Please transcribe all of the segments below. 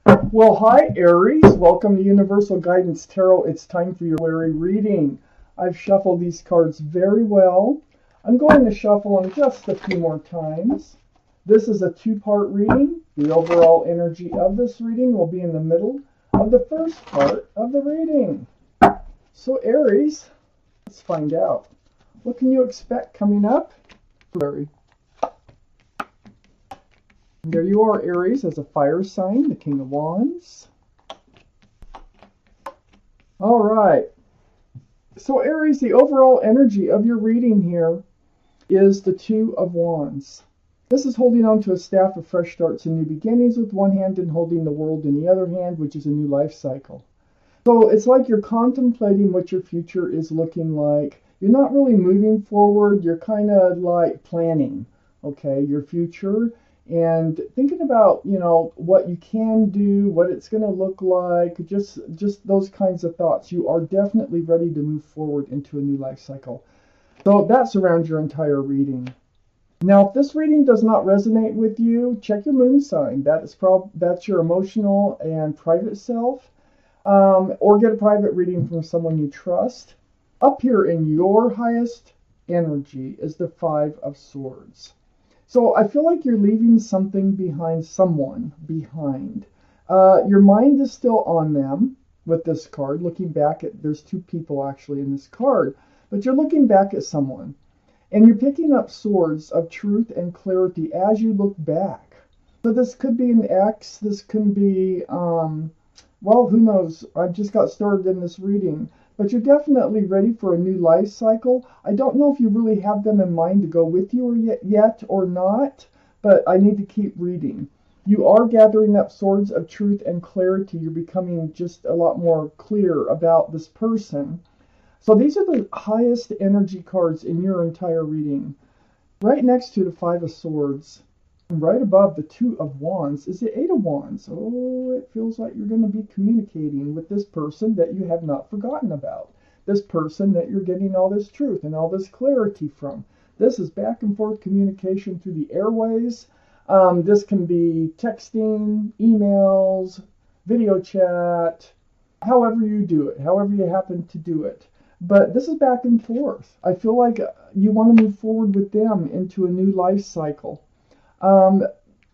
Well, hi Aries. Welcome to Universal Guidance Tarot. It's time for your February reading. I've shuffled these cards very well. I'm going to shuffle them just a few more times. This is a two-part reading. The overall energy of this reading will be in the middle of the first part of the reading. So Aries, let's find out. What can you expect coming up? February. There you are, Aries, as a fire sign, the King of Wands. All right. So, Aries, the overall energy of your reading here is the Two of Wands. This is holding on to a staff of fresh starts and new beginnings with one hand and holding the world in the other hand, which is a new life cycle. So it's like you're contemplating what your future is looking like. You're not really moving forward. You're kind of like planning, okay, your future and thinking about, what you can do, what it's going to look like, just those kinds of thoughts. You are definitely ready to move forward into a new life cycle. So that's around your entire reading. Now, if this reading does not resonate with you, check your moon sign. That's your emotional and private self. Or get a private reading from someone you trust. Up here in your highest energy is the Five of Swords. So I feel like you're leaving something behind, someone behind. Your mind is still on them with this card. Looking back there's two people actually in this card, but you're looking back at someone. And you're picking up swords of truth and clarity as you look back. So this could be an ex, this could be, well, who knows? I just got started in this reading. But you're definitely ready for a new life cycle. I don't know if you really have them in mind to go with you yet or not, but I need to keep reading. You are gathering up swords of truth and clarity. You're becoming just a lot more clear about this person. So these are the highest energy cards in your entire reading. Right next to the Five of Swords, and right above the Two of Wands is the Eight of Wands. Oh, it feels like you're going to be communicating with this person that you have not forgotten about. This person that you're getting all this truth and all this clarity from. This is back and forth communication through the airways. This can be texting, emails, video chat, however you do it, however you happen to do it. But this is back and forth. I feel like you want to move forward with them into a new life cycle.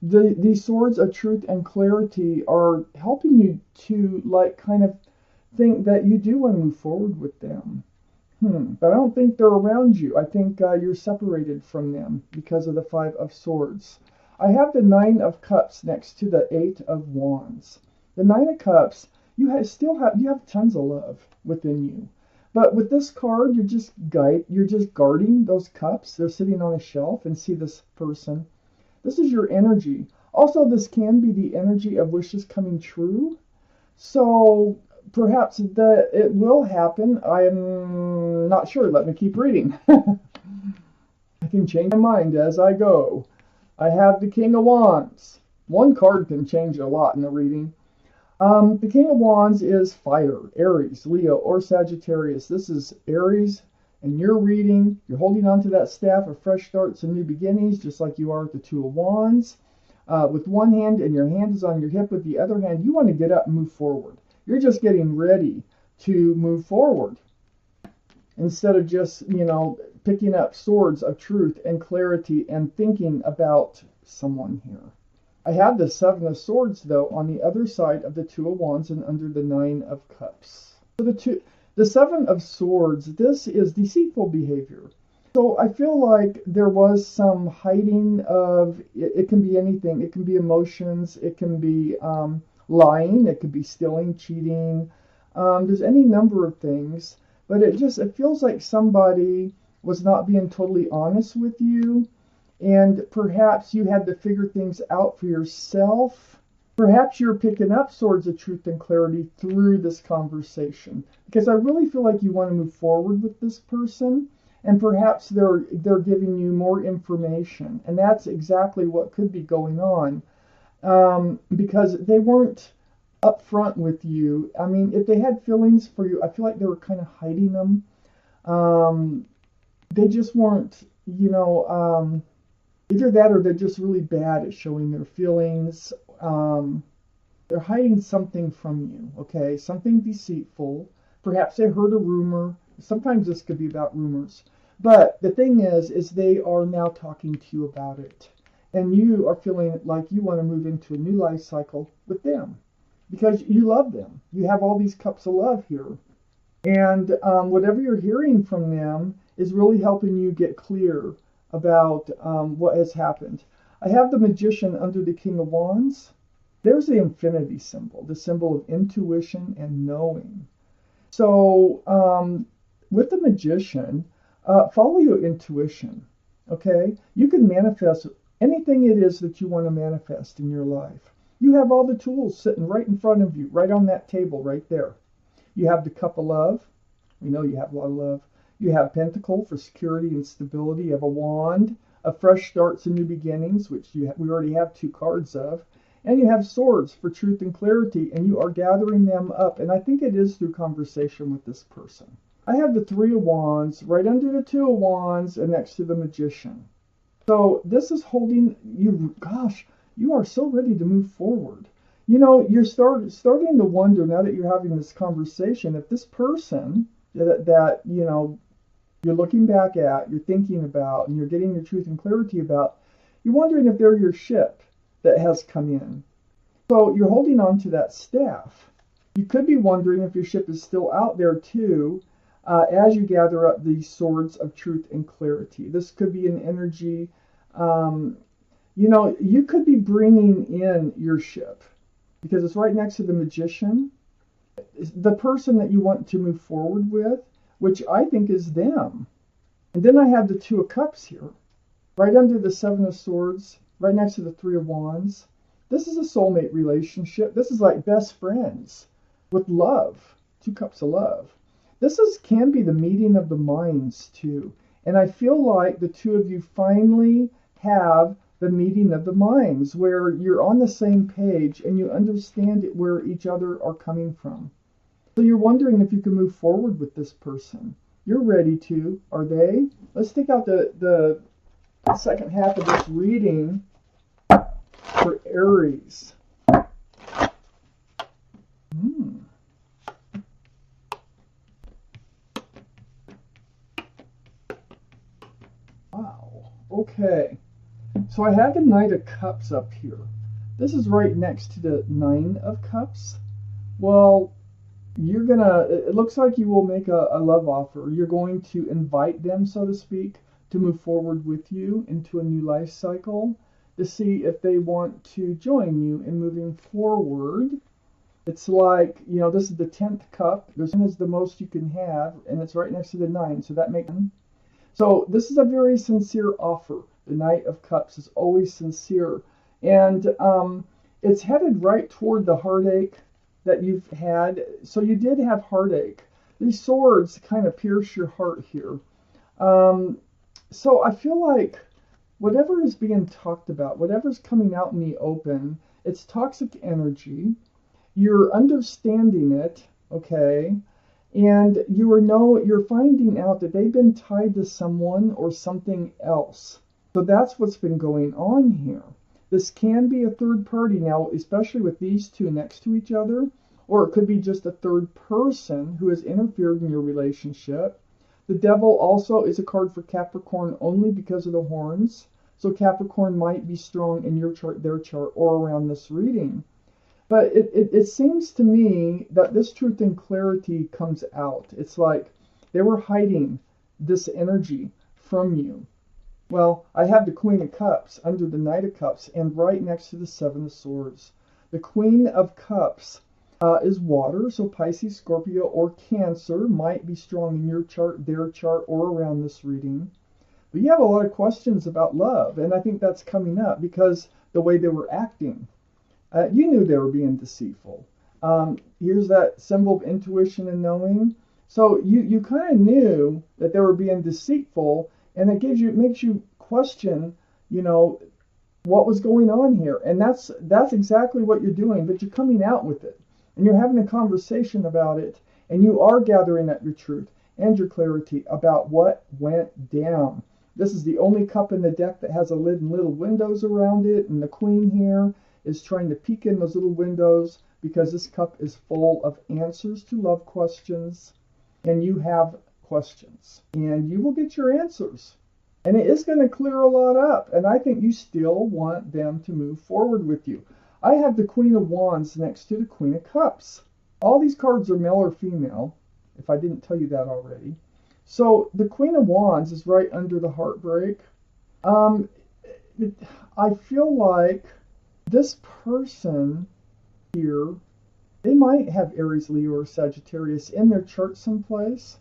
These swords of truth and clarity are helping you to kind of think that you do want to move forward with them. But I don't think they're around you. I think you're separated from them because of the Five of Swords. I have the Nine of Cups next to the Eight of Wands. The Nine of Cups, you have tons of love within you. But with this card, you're just guarding those cups. They're sitting on a shelf, and see this person. This is your energy. Also, this can be the energy of wishes coming true. So perhaps it will happen. I'm not sure. Let me keep reading. I can change my mind as I go. I have the King of Wands. One card can change a lot in the reading. The King of Wands is fire, Aries, Leo, or Sagittarius. This is Aries. And you're reading, you're holding on to that staff of fresh starts and new beginnings, just like you are with the Two of Wands. With one hand, and your hand is on your hip with the other hand, you want to get up and move forward. You're just getting ready to move forward. Instead of just, picking up swords of truth and clarity and thinking about someone here. I have the Seven of Swords, though, on the other side of the Two of Wands and under the Nine of Cups. So the Seven of Swords, this is deceitful behavior. So I feel like there was some hiding of, it can be anything. It can be emotions. It can be lying. It could be stealing, cheating. There's any number of things. But it feels like somebody was not being totally honest with you. And perhaps you had to figure things out for yourself. Perhaps you're picking up swords of truth and clarity through this conversation. Because I really feel like you want to move forward with this person. And perhaps they're giving you more information. And that's exactly what could be going on. Because they weren't upfront with you. I mean, if they had feelings for you, I feel like they were kind of hiding them. They just weren't, either that or they're just really bad at showing their feelings. They're hiding something from you, okay? Something deceitful. Perhaps they heard a rumor. Sometimes this could be about rumors. But the thing is they are now talking to you about it. And you are feeling like you want to move into a new life cycle with them because you love them. You have all these cups of love here. And whatever you're hearing from them is really helping you get clear about what has happened. I have the Magician under the King of Wands. There's the infinity symbol, the symbol of intuition and knowing. So with the Magician, follow your intuition, okay? You can manifest anything it is that you want to manifest in your life. You have all the tools sitting right in front of you, right on that table, right there. You have the cup of love. We know you have a lot of love. You have Pentacle for security and stability. You have a wand of fresh starts and new beginnings, which we already have 2 cards of. And you have swords for truth and clarity, and you are gathering them up. And I think it is through conversation with this person. I have the 3 of Wands right under the 2 of Wands and next to the Magician. So this is holding you, gosh, you are so ready to move forward. You know, you're starting to wonder now that you're having this conversation if this person that you know, you're looking back at, you're thinking about, and you're getting your truth and clarity about, you're wondering if they're your ship that has come in. So you're holding on to that staff. You could be wondering if your ship is still out there too, as you gather up these swords of truth and clarity. This could be an energy, you know, you could be bringing in your ship because it's right next to the Magician, the person that you want to move forward with, which I think is them. And then I have the 2 of Cups here, right under the 7 of Swords, right next to the 3 of Wands. This is a soulmate relationship. This is like best friends with love, 2 cups of love. This can be the meeting of the minds too. And I feel like the 2 of you finally have the meeting of the minds where you're on the same page and you understand where each other are coming from. So you're wondering if you can move forward with this person. You're ready to. Are they? Let's take out the second half of this reading for Aries. Wow. Okay. So I have the Knight of Cups up here. This is right next to the 9 of Cups. Well, it looks like you will make a love offer. You're going to invite them, so to speak, to move forward with you into a new life cycle to see if they want to join you in moving forward. It's like, you know, this is the 10th cup. This one is the most you can have, and it's right next to the 9, so that makes sense. So this is a very sincere offer. The Knight of Cups is always sincere. And it's headed right toward the heartache that you've had. So you did have heartache. These swords kind of pierce your heart here. So I feel like whatever is being talked about, whatever's coming out in the open, it's toxic energy. You're understanding it, okay? And you're finding out that they've been tied to someone or something else. So that's what's been going on here. This can be a third party now, especially with these 2 next to each other, or it could be just a third person who has interfered in your relationship. The Devil also is a card for Capricorn only because of the horns. So Capricorn might be strong in your chart, their chart, or around this reading. But it seems to me that this truth and clarity comes out. It's like they were hiding this energy from you. Well, I have the Queen of Cups under the Knight of Cups and right next to the 7 of Swords. The Queen of Cups is water, so Pisces, Scorpio, or Cancer might be strong in your chart, their chart, or around this reading. But you have a lot of questions about love, and I think that's coming up because the way they were acting. You knew they were being deceitful. Here's that symbol of intuition and knowing. So you kind of knew that they were being deceitful, and it makes you question, you know, what was going on here. And that's exactly what you're doing, but you're coming out with it. And you're having a conversation about it, and you are gathering up your truth and your clarity about what went down. This is the only cup in the deck that has a lid and little windows around it, and the Queen here is trying to peek in those little windows, because this cup is full of answers to love questions, and you have questions, and you will get your answers. And it is going to clear a lot up, and I think you still want them to move forward with you. I have the Queen of Wands next to the Queen of Cups. All these cards are male or female, if I didn't tell you that already. So the Queen of Wands is right under the heartbreak. I feel like this person here, they might have Aries, Leo, or Sagittarius in their chart someplace,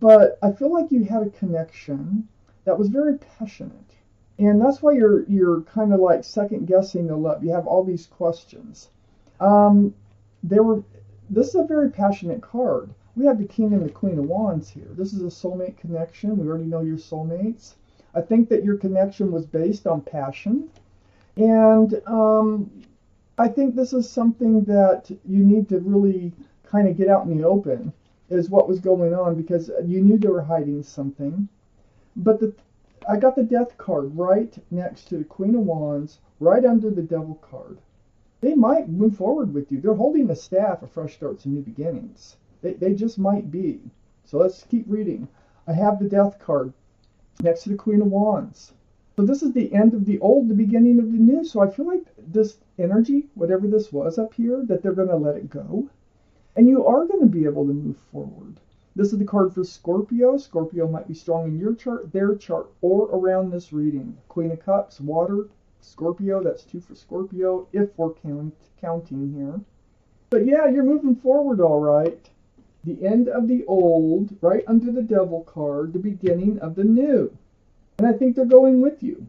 but I feel like you had a connection that was very passionate, and that's why you're kind of like second guessing the love. You have all these questions. This is a very passionate card. We have the King and the Queen of Wands here. This is a soulmate connection. We already know your soulmates. I think that your connection was based on passion, and I think this is something that you need to really kind of get out in the open, is what was going on, because you knew they were hiding something. But I got the Death card right next to the Queen of Wands, right under the Devil card. They might move forward with you. They're holding the staff of fresh starts and new beginnings. They just might be. So let's keep reading. I have the Death card next to the Queen of Wands. So this is the end of the old, the beginning of the new. So I feel like this energy, whatever this was up here, that they're going to let it go. And you are going to be able to move forward. This is the card for Scorpio. Scorpio might be strong in your chart, their chart, or around this reading. Queen of Cups, water, Scorpio. That's 2 for Scorpio, if we're counting here. But yeah, you're moving forward all right. The end of the old, right under the Devil card, the beginning of the new. And I think they're going with you.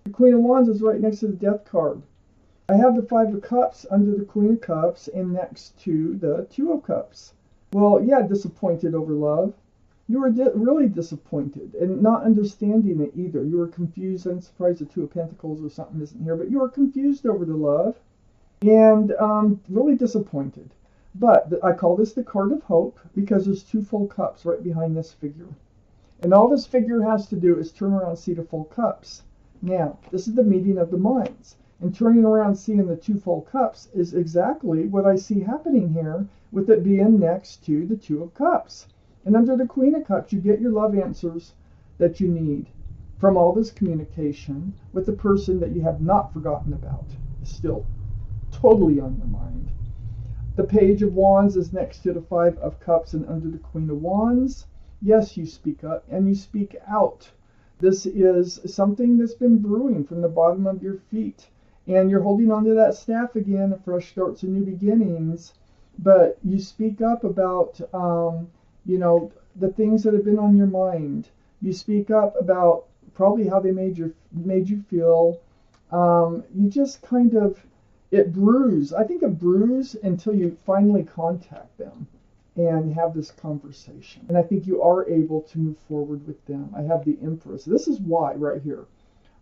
The Queen of Wands is right next to the Death card. I have the 5 of Cups under the Queen of Cups and next to the 2 of Cups. Well, yeah, disappointed over love. You were really disappointed and not understanding it either. You were confused. I'm surprised the 2 of Pentacles or something isn't here, but you were confused over the love and really disappointed. But I call this the card of hope because there's 2 full cups right behind this figure. And all this figure has to do is turn around and see the full cups. Now, this is the meeting of the minds. And turning around seeing the 2 full cups is exactly what I see happening here, with it being next to the 2 of Cups. And under the Queen of Cups, you get your love answers that you need from all this communication with the person that you have not forgotten about. It's still totally on your mind. The Page of Wands is next to the 5 of Cups and under the Queen of Wands. Yes, you speak up and you speak out. This is something that's been brewing from the bottom of your feet. And you're holding onto that staff again, of fresh starts and new beginnings. But you speak up about, the things that have been on your mind. You speak up about probably how they made you feel. You just kind of, it brews. I think it brews until you finally contact them and have this conversation. And I think you are able to move forward with them. I have the Empress. This is why right here.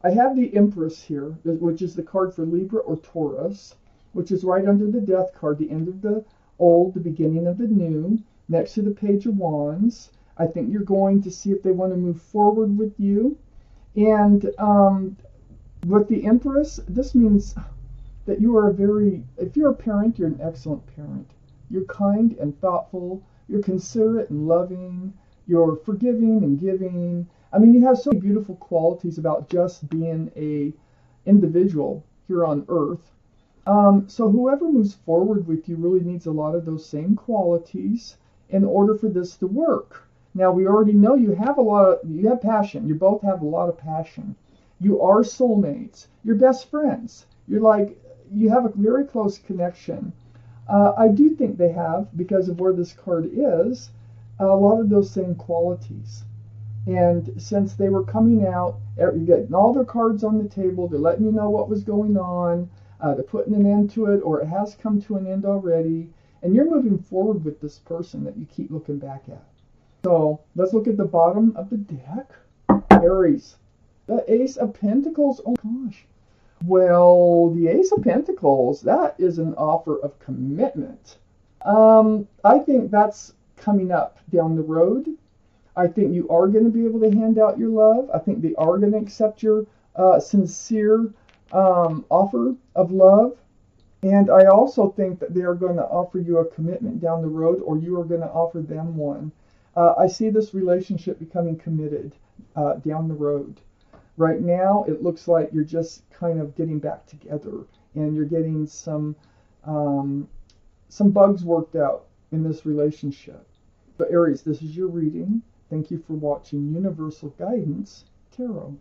I have the Empress here, which is the card for Libra or Taurus, which is right under the Death card, the end of the old, the beginning of the new, next to the Page of Wands. I think you're going to see if they want to move forward with you. And with the Empress, this means that you are if you're a parent, you're an excellent parent. You're kind and thoughtful. You're considerate and loving. You're forgiving and giving. I mean, you have so many beautiful qualities about just being a individual here on Earth. So whoever moves forward with you really needs a lot of those same qualities in order for this to work. Now, we already know you have passion. You both have a lot of passion. You are soulmates. You're best friends. You have a very close connection. I do think they have, because of where this card is, a lot of those same qualities. And since they were coming out, you're getting all their cards on the table, they're letting you know what was going on, they're putting an end to it, or it has come to an end already, and you're moving forward with this person that you keep looking back at. So let's look at the bottom of the deck. Aries. The Ace of Pentacles. Oh gosh. Well, the Ace of Pentacles, that is an offer of commitment. I think that's coming up down the road. I think you are going to be able to hand out your love. I think they are going to accept your sincere offer of love. And I also think that they are going to offer you a commitment down the road, or you are going to offer them one. I see this relationship becoming committed down the road. Right now, it looks like you're just kind of getting back together, and you're getting some bugs worked out in this relationship. But Aries, this is your reading. Thank you for watching Universal Guidance Tarot.